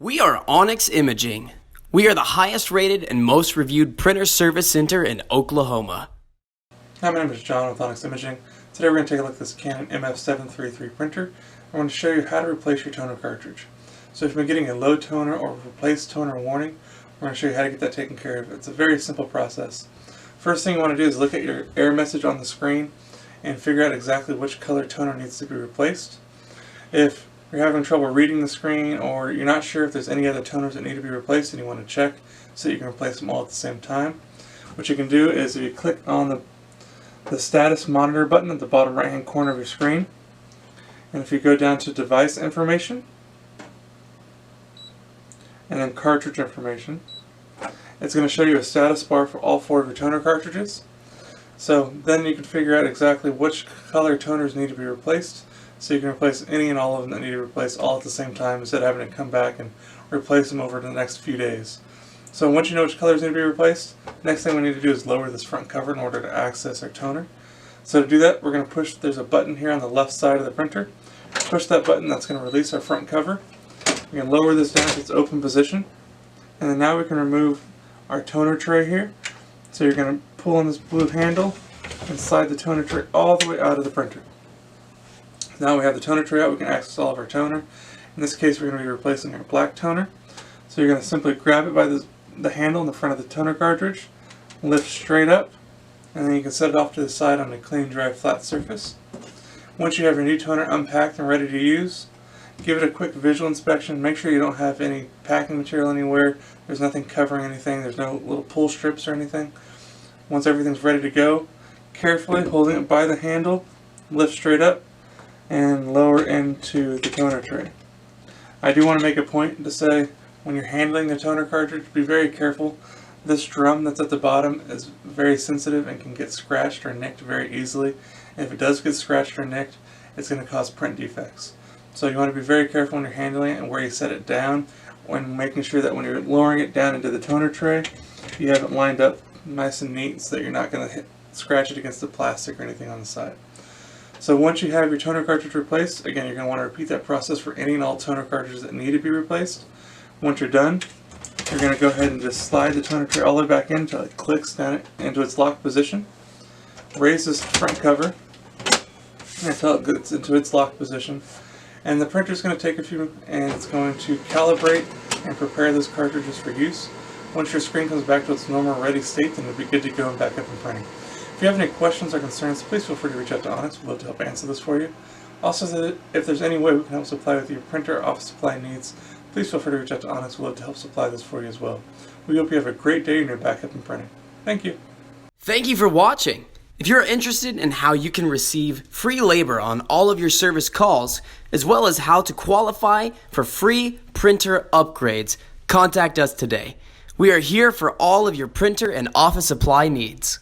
We are Onyx Imaging. We are the highest rated and most reviewed printer service center in Oklahoma. Hi, my name is John with Onyx Imaging. Today we're going to take a look at this Canon MF733 printer. I want to show you how to replace your toner cartridge. So if you've been getting a low toner or replace toner warning, we're going to show you how to get that taken care of. It's a very simple process. First thing you want to do is look at your error message on the screen and figure out exactly which color toner needs to be replaced. If you're having trouble reading the screen, or you're not sure if there's any other toners that need to be replaced and you want to check so that you can replace them all at the same time, what you can do is if you click on the status monitor button at the bottom right hand corner of your screen, and if you go down to device information and then cartridge information, it's going to show you a status bar for all 4 of your toner cartridges. So then you can figure out exactly which color toners need to be replaced, so you can replace any and all of them that need to be replaced all at the same time instead of having to come back and replace them over the next few days. So once you know which colors need to be replaced, next thing we need to do is lower this front cover in order to access our toner. So to do that, we're going to push, there's a button here on the left side of the printer. Push that button, that's going to release our front cover. We can lower this down to its open position, and then now we can remove our toner tray here. So you're going to pull on this blue handle and slide the toner tray all the way out of the printer. Now we have the toner tray out, we can access all of our toner. In this case, we're going to be replacing our black toner. So you're going to simply grab it by the handle in the front of the toner cartridge, lift straight up, and then you can set it off to the side on a clean, dry, flat surface. Once you have your new toner unpacked and ready to use, give it a quick visual inspection. Make sure you don't have any packing material anywhere. There's nothing covering anything. There's no little pull strips or anything. Once everything's ready to go, carefully holding it by the handle, lift straight up and lower into the toner tray. I do want to make a point to say, when you're handling the toner cartridge, be very careful. This drum that's at the bottom is very sensitive and can get scratched or nicked very easily. And if it does get scratched or nicked, it's going to cause print defects. So you want to be very careful when you're handling it and where you set it down, when making sure that when you're lowering it down into the toner tray, you have it lined up nice and neat so that you're not going to scratch it against the plastic or anything on the side. So once you have your toner cartridge replaced, again, you're going to want to repeat that process for any and all toner cartridges that need to be replaced. Once you're done, you're going to go ahead and just slide the toner tray all the way back in until it clicks down into its locked position. Raise this front cover until it gets into its locked position. And the printer is going to take a few, and it's going to calibrate and prepare those cartridges for use. Once your screen comes back to its normal ready state, then it'll be good to go and back up and printing. If you have any questions or concerns, please feel free to reach out to Onyx. We'd love to help answer this for you. Also, if there's any way we can help supply with your printer or office supply needs, please feel free to reach out to Onyx. We'd love to help supply this for you as well. We hope you have a great day and you're back up and printing. Thank you. Thank you for watching. If you're interested in how you can receive free labor on all of your service calls, as well as how to qualify for free printer upgrades, contact us today. We are here for all of your printer and office supply needs.